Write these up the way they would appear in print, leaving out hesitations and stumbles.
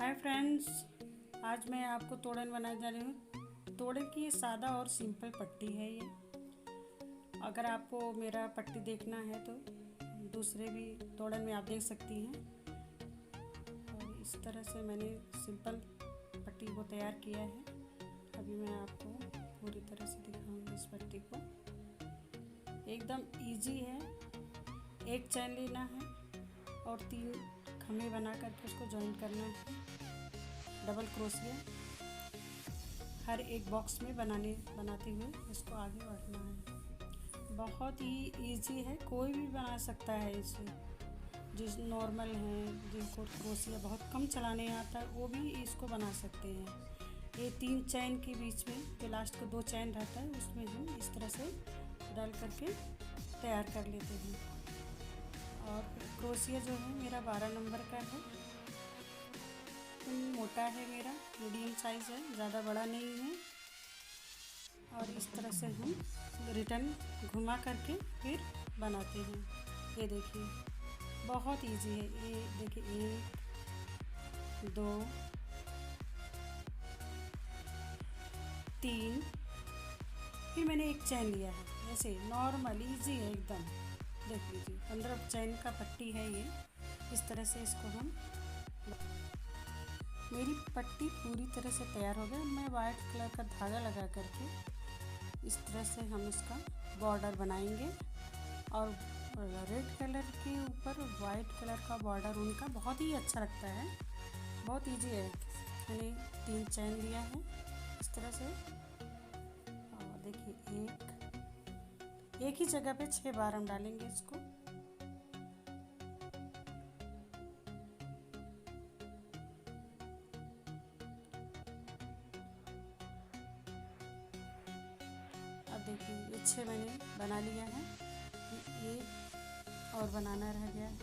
Hi friends, आज मैं आपको तोड़न बनाने जा रही हूँ। तोड़न की ये सादा और सिंपल पट्टी है ये। अगर आपको मेरा पट्टी देखना है तो दूसरे भी तोड़न में आप देख सकती हैं। और इस तरह से मैंने सिंपल पट्टी को तैयार किया है। अभी मैं आपको पूरी तरह से दिखाऊंगी इस पट्टी को। एकदम इजी है। एक चैन लेना है और 3 खम्भे बना करके उसको जॉइन करना है। डबल क्रोशिया हर एक बॉक्स में बनाते हुए इसको आगे बढ़ना है। बहुत ही इजी है, कोई भी बना सकता है इसे। जिस नॉर्मल हैं, जिनको क्रोशिया बहुत कम चलाने आता है, वो भी इसको बना सकते हैं। ये 3 चैन के बीच में जो लास्ट को 2 चैन रहता है, उसमें हम इस तरह से डाल करके तैयार कर लेते हैं। और क्रोशिया जो है मेरा 12 नंबर का है। मोटा है, मेरा मीडियम साइज़ है, ज़्यादा बड़ा नहीं है। और इस तरह से हम रिटर्न घुमा करके फिर बनाते हैं। ये देखिए बहुत इजी है। ये देखिए 1 2 3, फिर मैंने एक चैन लिया है। ऐसे नॉर्मल इजी है एकदम। देख लीजिए 15 चैन का पट्टी है ये। इस तरह से इसको हम मेरी पट्टी पूरी तरह से तैयार हो गया। मैं वाइट कलर का धागा लगा करके इस तरह से हम इसका बॉर्डर बनाएंगे। और रेड कलर के ऊपर वाइट कलर का बॉर्डर उनका बहुत ही अच्छा लगता है। बहुत इजी है। मैंने 3 चैन लिया है इस तरह से। और देखिए एक ही जगह पे 6 बार हम डालेंगे इसको। अब देखिए ये 6 मैंने बना लिया है। एक और बनाना रह गया है।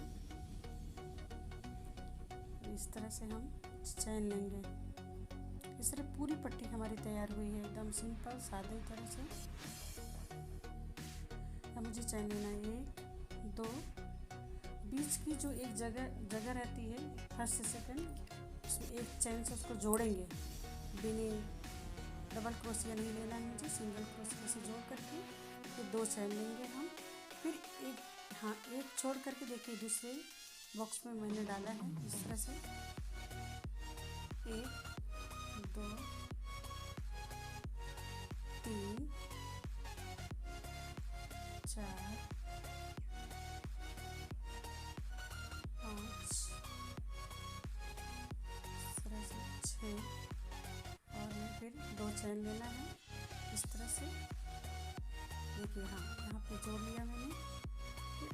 इस तरह से हम चैन लेंगे। इस तरह पूरी पट्टी हमारी तैयार हुई है, एकदम सिंपल सादे तरह से। अब मुझे चैन लेना है 1 2, बीच की जो एक जगह रहती है फर्स्ट से सेकंड, उसमें एक चैन से उसको जोड़ेंगे। बिना डबल क्रोशिया नहीं लेना है मुझे, सिंगल क्रोशिया से जोड़ करके फिर 2 चैन लेंगे हम। फिर एक छोड़ करके देखिए दूसरे बॉक्स में मैंने डाला है इस तरह से। 1 2 3 4 5 इस तरह से 6 और फिर 2 चैन लेना है इस तरह से। देखिए यहाँ पे जोड़ लिया मैंने। फिर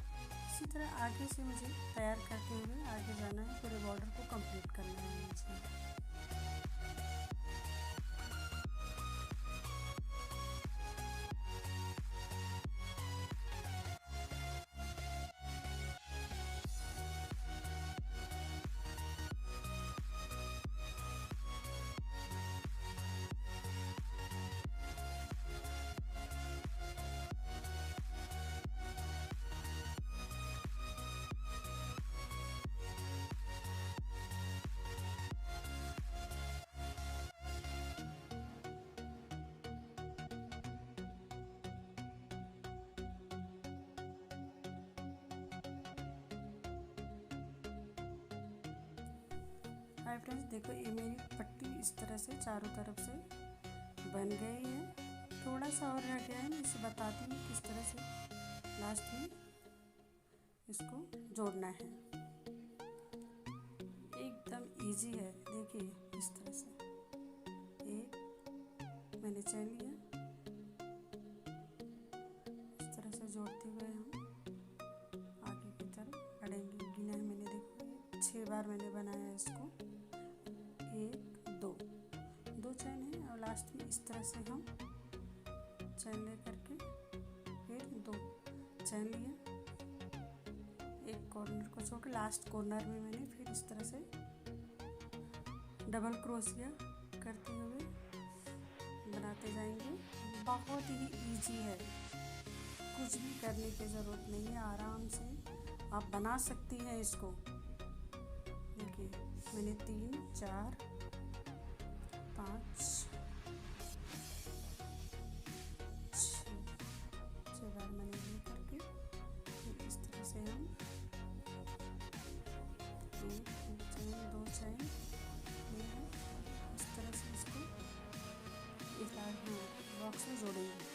इसी तरह आगे से मुझे तैयार करते हुए आगे जाना है। पूरे बॉर्डर को कंप्लीट करना है मुझे। हाय फ्रेंड्स, देखो ये मेरी पट्टी इस तरह से चारों तरफ से बन गई है। थोड़ा सा और रह गया है, मैं इसे बताती हूँ किस तरह से लास्ट में इसको जोड़ना है। एकदम इजी है। देखिए इस तरह से एक मैंने चैन लिया, इस तरह से जोड़ते हुए हम आगे की तरफ बढ़ेंगे। गिना है मैंने, देखो 6 बार मैंने बनाया इसको। 1 2 चैन है और लास्ट में इस तरह से हम चैन ले करके फिर 2 चैन लिया। एक कॉर्नर को छोड़ के लास्ट कॉर्नर में मैंने फिर इस तरह से डबल क्रोशिया करते हुए बनाते जाएंगे। बहुत ही इजी है, कुछ भी करने की ज़रूरत नहीं है। आराम से आप बना सकती हैं इसको। देखिए मैंने 3 4 5 6 बार मैंने ये करके फिर इस तरह से हम एक चैन 2 चैन ये है, इस तरह से इसको इस बॉक्स में जोड़ेंगे।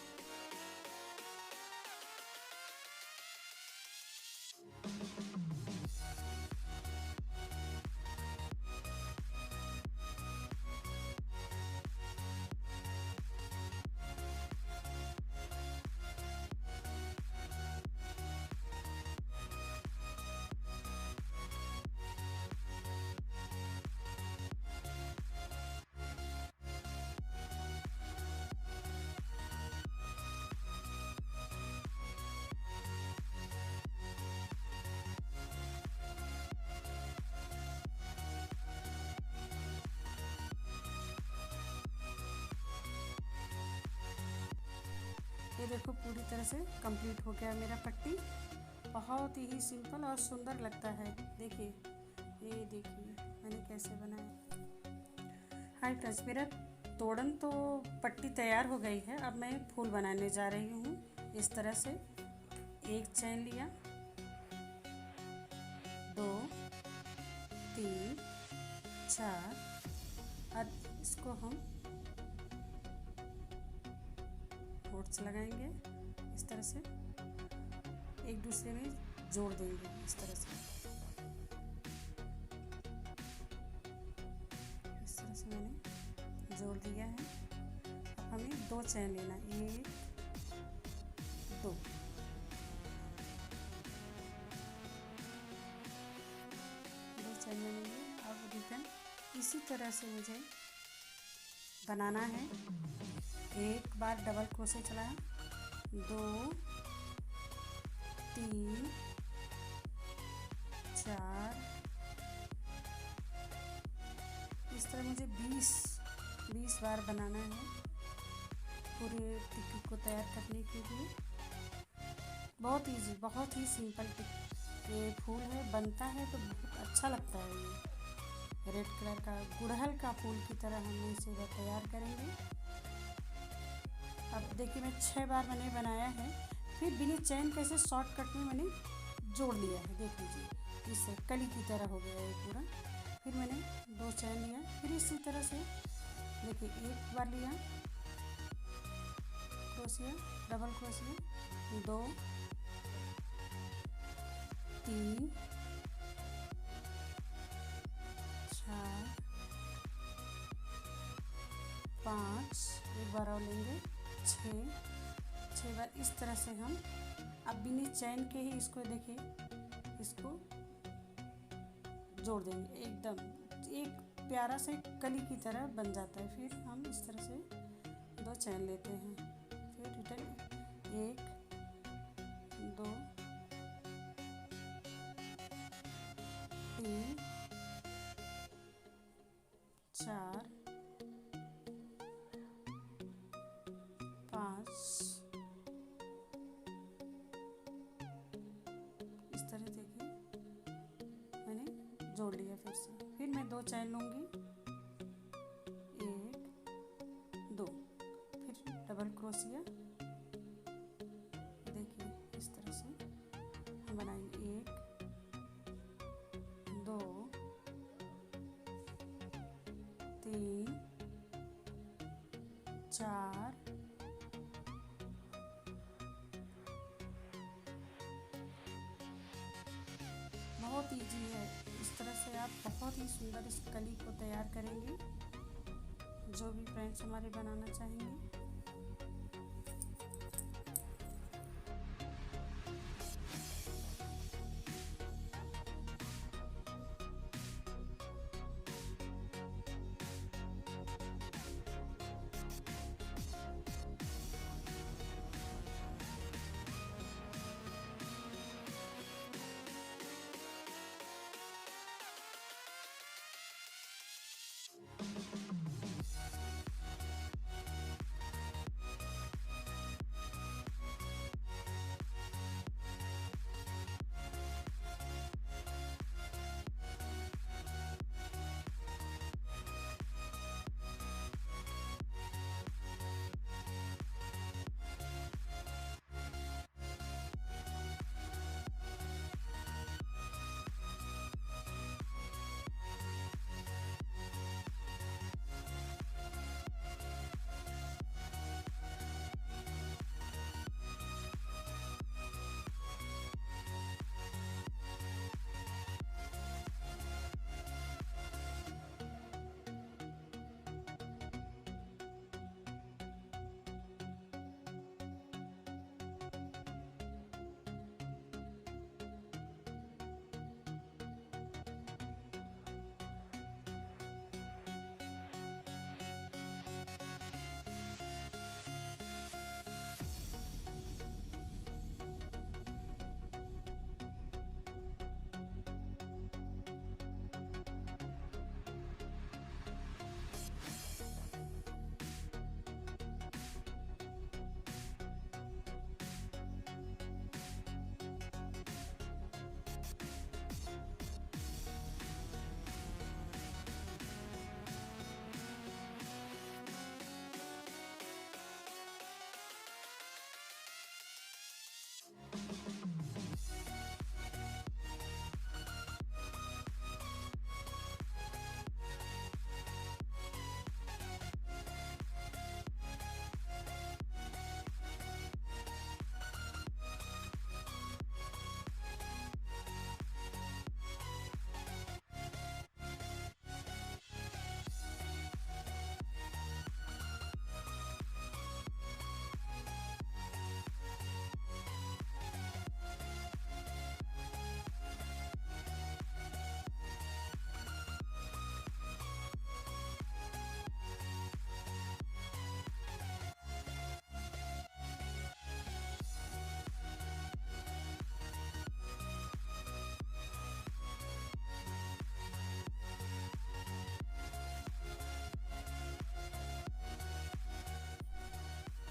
ये देखो पूरी तरह से कंप्लीट हो गया मेरा पट्टी। बहुत ही सिंपल और सुंदर लगता है। देखिए, ये देखिए मैंने कैसे बनाया। हाय फ्रेंड्स, मेरा तोड़न तो पट्टी तैयार हो गई है। अब मैं फूल बनाने जा रही हूँ। इस तरह से एक चैन लिया, 2 3 4। अब इसको हम नोट्स लगाएंगे, इस तरह से एक दूसरे में जोड़ देंगे। इस तरह से मैंने जोड़ दिया है। अब हमें 2 चैन लेना, 1 2। चैन लेंगे। अब रिटर्न इसी तरह से मुझे बनाना है। एक बार डबल क्रोशे चलाया, 2 3 4। इस तरह मुझे 20 बार बनाना है पूरे टिक्की को तैयार करने के लिए। बहुत इजी, बहुत ही सिंपल ये फूल है। बनता है तो बहुत अच्छा लगता है। ये रेड कलर का गुड़हल का फूल की तरह हम इसे तैयार करेंगे। अब देखिए, मैं 6 बार मैंने बनाया है। फिर बिना चैन कैसे शॉर्टकट में मैंने जोड़ लिया है। देख लीजिए, इससे कली की तरह हो गया है पूरा। फिर मैंने 2 चैन लिया, फिर इसी तरह से देखिए एक बार लिया क्रोशिया, डबल क्रोशिया, 2 3 4 5। एक बार और लेंगे, 6 बार। इस तरह से हम अब बिना चैन के ही इसको देखिए, इसको जोड़ देंगे। एकदम एक प्यारा से कली की तरह बन जाता है। फिर हम इस तरह से 2 चैन लेते हैं, फिर रिटर्न 1 2 3 4 5। इस तरह देखिए मैंने जोड़ लिया। फिर मैं 2 चैन लूँगी, 1 2। फिर डबल क्रोशिया, देखिए इस तरह से हम बनाएंगे। 1 2 3 4 बहुत इजी है। इस तरह से आप बहुत ही सुंदर इस कली को तैयार करेंगे। जो भी फ्रेंड्स हमारे बनाना चाहेंगे।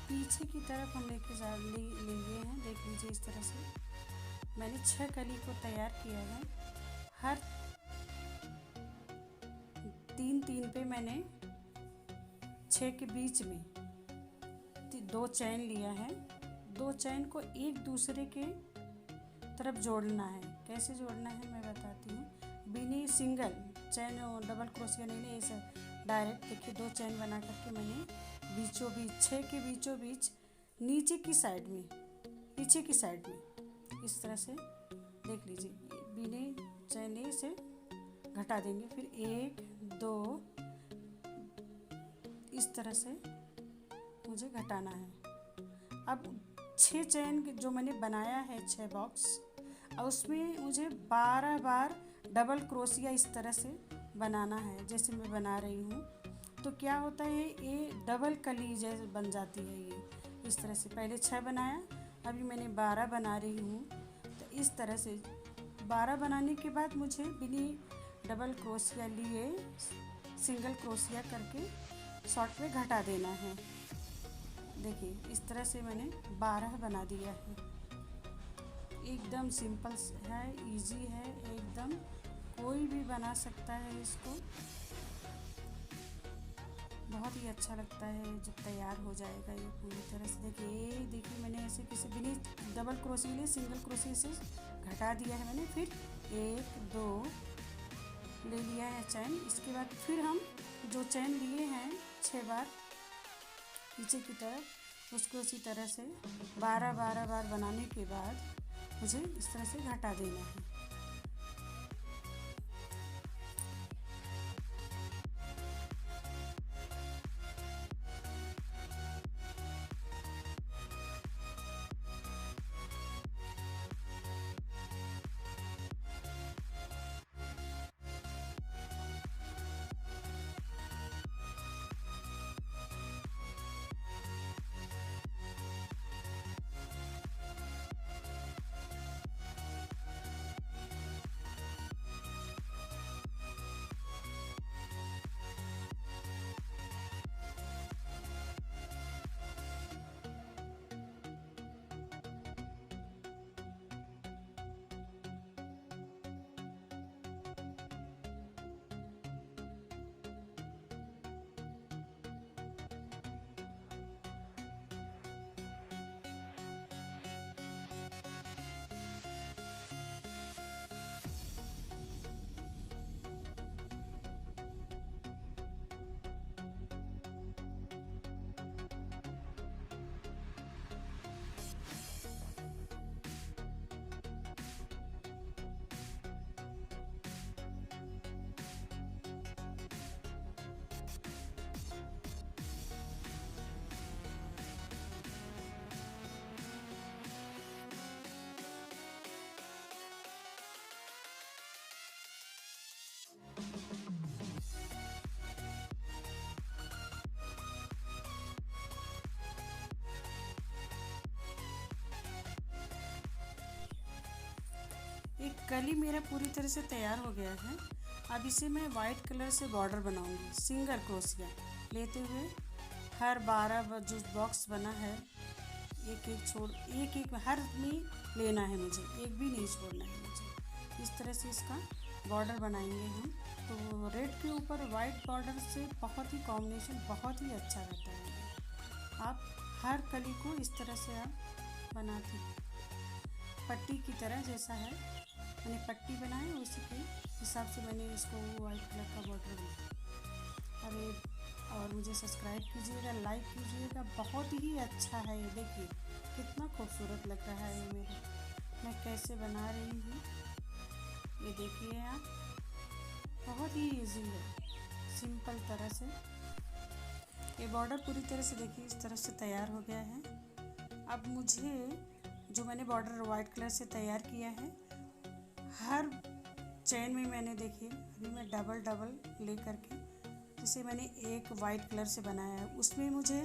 पीछे की तरफ हम लेके लिए हैं। देख लीजिए इस तरह से मैंने 6 कली को तैयार किया है। हर 3 पे मैंने 6 के बीच में 2 चैन लिया है। 2 चैन को एक दूसरे के तरफ जोड़ना है। कैसे जोड़ना है मैं बताती हूँ। बिना सिंगल चैन और डबल क्रोशिया नहीं ले, ऐसे डायरेक्ट देखिए 2 चैन बना करके मैंने बीचों बीच 6 के बीचों बीच नीचे की साइड में, पीछे की साइड में इस तरह से देख लीजिए, बिना चैन से घटा देंगे। फिर 1 2 इस तरह से मुझे घटाना है। अब 6 चैन जो मैंने बनाया है 6 बॉक्स, और उसमें मुझे 12 बार डबल क्रोशिया इस तरह से बनाना है जैसे मैं बना रही हूँ। तो क्या होता है, ये डबल कली जैसे बन जाती है। ये इस तरह से पहले 6 बनाया, अभी मैंने 12 बना रही हूँ। तो इस तरह से 12 बनाने के बाद मुझे बिना डबल क्रोशिया लिए सिंगल क्रोशिया करके शॉर्ट में घटा देना है। देखिए इस तरह से मैंने 12 बना दिया है। एकदम सिंपल है, इजी है एकदम, कोई भी बना सकता है इसको। बहुत ही अच्छा लगता है जब तैयार हो जाएगा ये पूरी तरह से। देखिए मैंने ऐसे किसी बिना डबल क्रोशिया लिए सिंगल क्रोशिया से घटा दिया है मैंने। फिर 1 2 ले लिया है चैन। इसके बाद फिर हम जो चैन लिए हैं 6 बार पीछे की तरफ, उसको उसी तरह से 12 बार बनाने के बाद मुझे इस तरह से घटा देना है। एक कली मेरा पूरी तरह से तैयार हो गया है। अब इसे मैं वाइट कलर से बॉर्डर बनाऊंगी सिंगल क्रोशिया लेते हुए। हर 12 जो बॉक्स बना है एक हर में लेना है मुझे, एक भी नहीं छोड़ना है मुझे। इस तरह से इसका बॉर्डर बनाएंगे हम। तो रेड के ऊपर वाइट बॉर्डर से बहुत ही कॉम्बिनेशन बहुत ही अच्छा रहता है। आप हर कली को इस तरह से आप बनाते पट्टी की तरह जैसा है, मैंने पट्टी बनाई उसी के हिसाब से मैंने इसको वाइट कलर का बॉर्डर बनाया। अरे और मुझे सब्सक्राइब कीजिएगा, लाइक कीजिएगा, बहुत ही अच्छा है ये। देखिए कितना खूबसूरत लग रहा है ये मेरा, मैं कैसे बना रही हूँ ये देखिए आप। बहुत ही इजी है, सिंपल तरह से ये बॉर्डर पूरी तरह से देखिए इस तरह से तैयार हो गया है। अब मुझे जो मैंने बॉर्डर वाइट कलर से तैयार किया है, हर चेन में मैंने देखिए अभी मैं डबल ले करके, जैसे मैंने एक वाइट कलर से बनाया है उसमें मुझे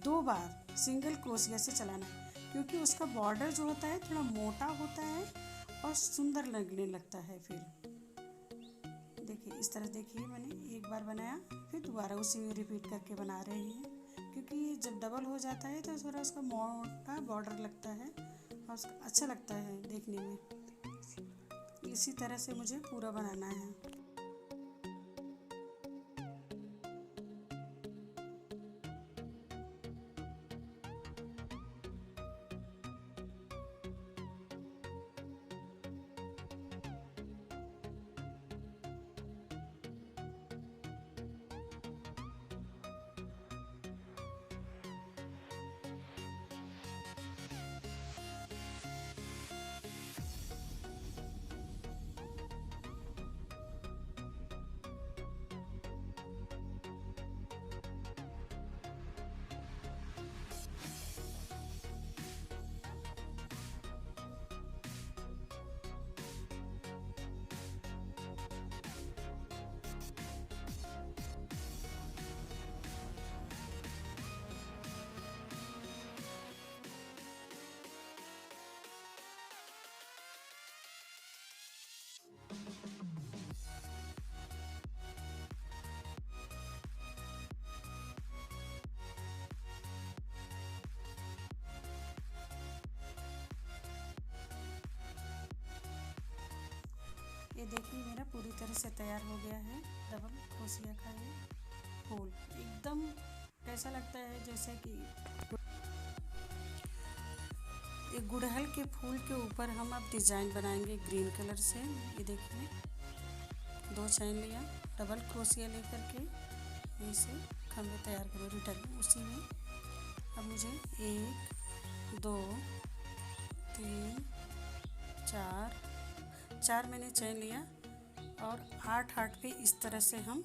2 बार सिंगल क्रोशिया से चलाना है, क्योंकि उसका बॉर्डर जो होता है थोड़ा मोटा होता है और सुंदर लगने लगता है। फिर देखिए इस तरह देखिए मैंने एक बार बनाया, फिर दोबारा उसी में रिपीट करके बना रही हूँ, क्योंकि जब डबल हो जाता है तो थोड़ा उसका मोटा बॉर्डर लगता है और उसका अच्छा लगता है देखने में। इसी तरह से मुझे पूरा बनाना है। ये देखिए मेरा पूरी तरह से तैयार हो गया है डबल क्रोशिया का ये फूल। एकदम कैसा लगता है जैसे कि एक गुड़हल के फूल के ऊपर हम अब डिज़ाइन बनाएंगे ग्रीन कलर से। ये देखिए 2 चैन लिया, डबल क्रोशिया लेकर के इसे खंभे तैयार करो रिटर्न उसी में। अब मुझे 1 2 3 4 मैंने चैन लिया और 8 पे इस तरह से हम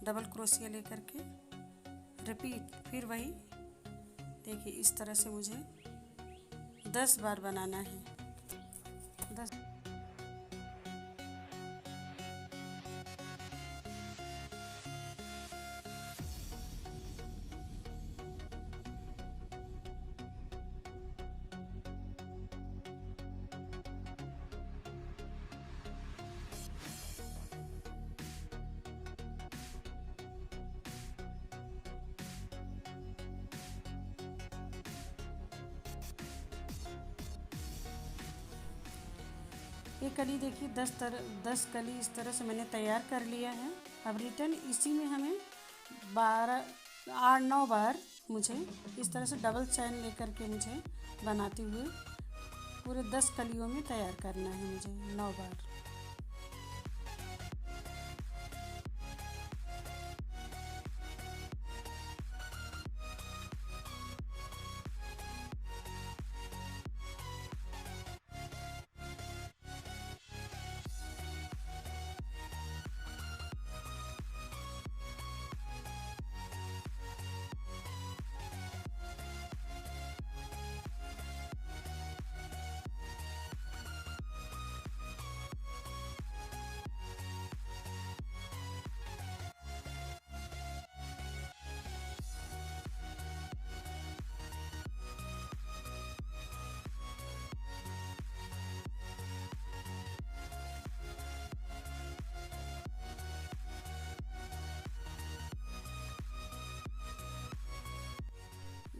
डबल क्रोशिया लेकर के रिपीट फिर वही देखिए इस तरह से मुझे 10 बार बनाना है। 10 ये कली देखिए 10 कली इस तरह से मैंने तैयार कर लिया है। अब रिटर्न इसी में हमें 8-9 बार मुझे इस तरह से डबल चैन लेकर के मुझे बनाते हुए पूरे 10 कलियों में तैयार करना है मुझे 9 बार।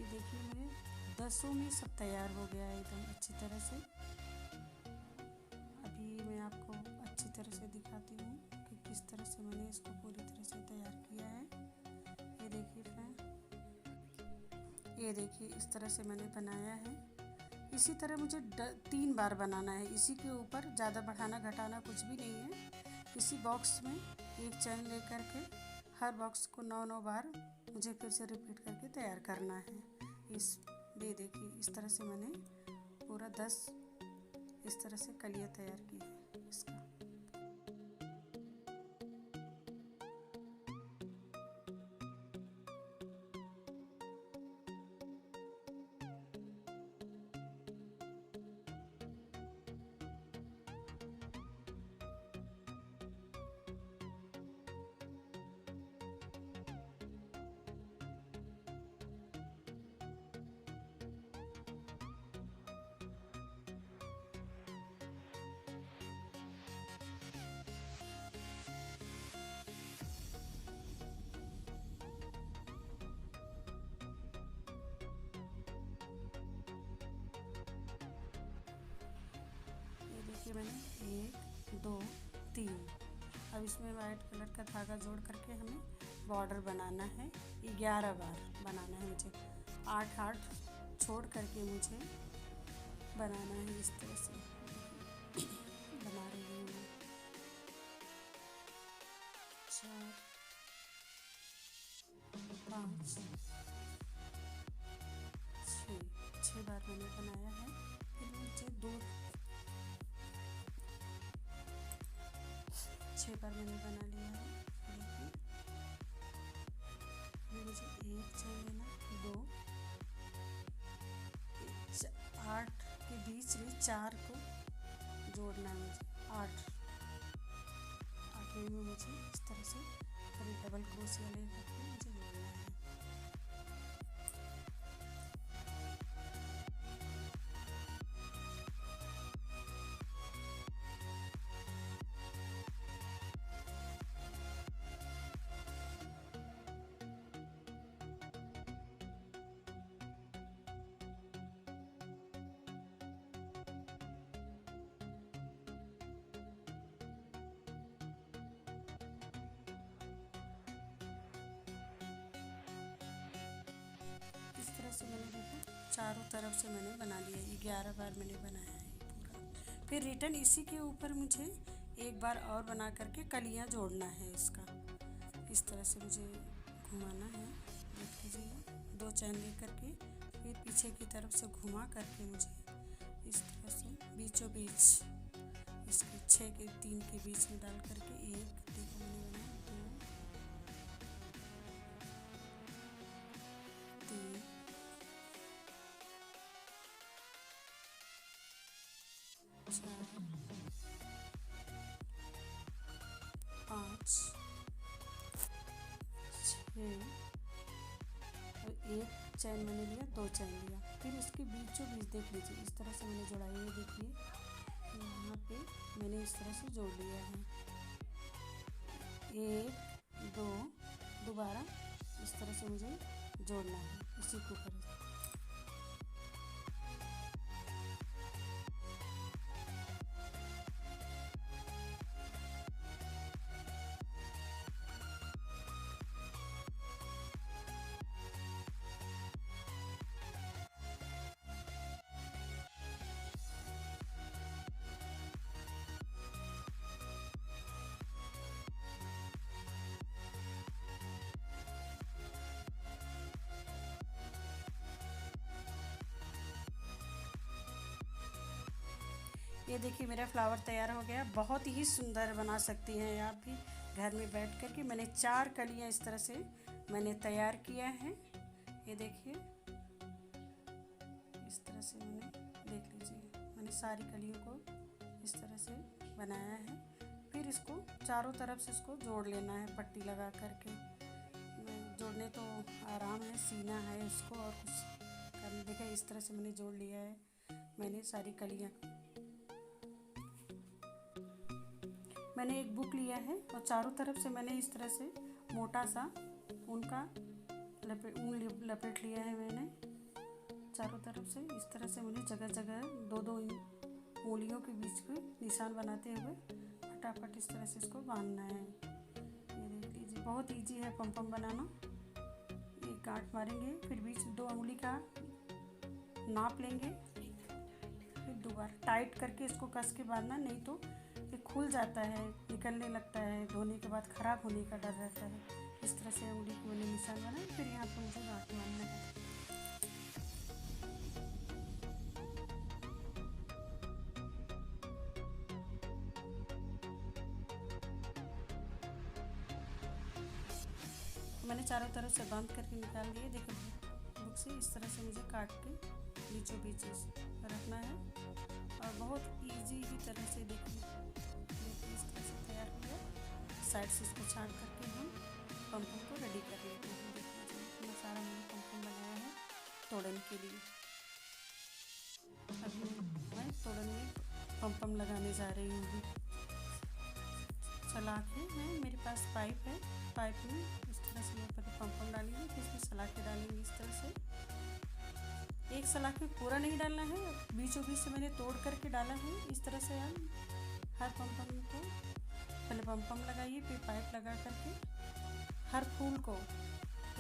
देखिए मेरे 10 में सब तैयार हो गया है एकदम अच्छी तरह से। अभी मैं आपको अच्छी तरह से दिखाती हूँ कि किस तरह से मैंने इसको पूरी तरह से तैयार किया है। ये देखिए फ्रेंड, ये देखिए इस तरह से मैंने बनाया है। इसी तरह मुझे 3 बार बनाना है। इसी के ऊपर ज़्यादा बढ़ाना घटाना कुछ भी नहीं है। इसी बॉक्स में एक चैन लेकर के हर बॉक्स को 9-9 बार मुझे फिर से रिपीट करके तैयार करना है। इस ये देखिए इस तरह से मैंने पूरा 10 इस तरह से कलियाँ तैयार की है इसका। इसमें वाइट कलर का धागा जोड़ करके हमें बॉर्डर बनाना है। 11 बार बनाना है मुझे, 8 छोड़ करके मुझे बनाना है। इस तरह से बना रही हूँ मैं। 4 5 6 बार मैंने बनाया है। फिर मुझे 6 बार मैंने बना लिया है। देखिए मुझे 1 चेन लेना, 2 8 के बीच में 4 को जोड़ना है मुझे। 8वें में मुझे इस तरह से डबल क्रोशिया लेकर के मुझे जोड़ना है। इस तरह से मैंने देखो चारों तरफ से मैंने बना लिया। 11 बार मैंने बनाया है पूरा। फिर रिटर्न इसी के ऊपर मुझे एक बार और बना करके कलियां जोड़ना है इसका। इस तरह से मुझे घुमाना है। देख लीजिए 2 चैन ले करके फिर पीछे की तरफ से घुमा करके मुझे इस तरह से बीचों बीच इसके 6 के 3 के बीच में डाल करके एक देखो मैंने बनाया, 2 3 4 5 6 और एक चैन मैंने लिया, 2 चैन लिया। फिर इसके बीचों बीच देख लीजिए इस तरह से मैंने जोड़ा। ये देखिए यहाँ पे मैंने इस तरह से जोड़ लिया है। 1 2 दोबारा इस तरह से मुझे जोड़ना है इसी के ऊपर। ये देखिए मेरा फ्लावर तैयार हो गया। बहुत ही सुंदर बना सकती हैं आप भी घर में बैठ कर के। मैंने 4 कलियां इस तरह से मैंने तैयार किया है। ये देखिए इस तरह से मैंने, देख लीजिए मैंने सारी कलियों को इस तरह से बनाया है। फिर इसको चारों तरफ से इसको जोड़ लेना है पट्टी लगा करके। जोड़ने तो आराम है, सीना है इसको और कुछ करने। देखिए इस तरह से मैंने जोड़ लिया है मैंने सारी कलियां। मैंने एक बुक लिया है और चारों तरफ से मैंने इस तरह से मोटा सा ऊन लपेट लिया है मैंने चारों तरफ से। इस तरह से मुझे जगह जगह 2-2 उंगलियों के बीच में निशान बनाते हुए फटाफट इस तरह से इसको बांधना है। ये देख लीजिए बहुत इजी है पम बनाना। एक गांठ मारेंगे, फिर बीच में 2 उंगली का नाप लेंगे, फिर दोबारा टाइट करके इसको कस के बांधना, नहीं तो ये खुल जाता है, निकलने लगता है, धोने के बाद ख़राब होने का डर रहता है। इस तरह से उंगली को मैंने निशान बनाया, फिर यहाँ पर मुझे गांठ मारना है। मैंने चारों तरफ से बांध करके निकाल दिए। देखो बुक से इस तरह से मुझे काट के बीचों बीच रखना है और बहुत इजी ही तरह से देखिए इस तरह से तैयार हो गया। साइड से इसको छाड़ करके हम पम्पम को रेडी कर लेते हैं। देखिए इतना सारा मैंने पम्पम बनाया है तोड़न के लिए। अभी मैं तोड़न में पम्पम लगाने जा रही हूँ। सलाखे हैं मेरे पास, पाइप है, पाइप में इस तरह से मैं पहले पम्पम डालेंगे, फिर इसमें सलाखे डालेंगे इस तरह से। एक सलाखे पूरा नहीं डालना है, बीचों बीच से मैंने तोड़ करके डाला है। इस तरह से हम हर पम्पम को पहले पम लगाइए, फिर पाइप लगा करके हर फूल को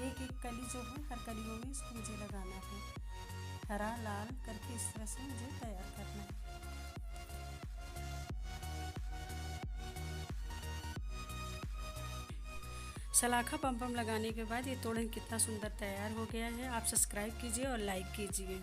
एक एक कली जो है हर कलियों में इसको मुझे लगाना है। हरा लाल करके इस तरह से मुझे तैयार करना है। सलाखा पम लगाने के बाद ये तोड़न कितना सुंदर तैयार हो गया है। आप सब्सक्राइब कीजिए और लाइक कीजिए।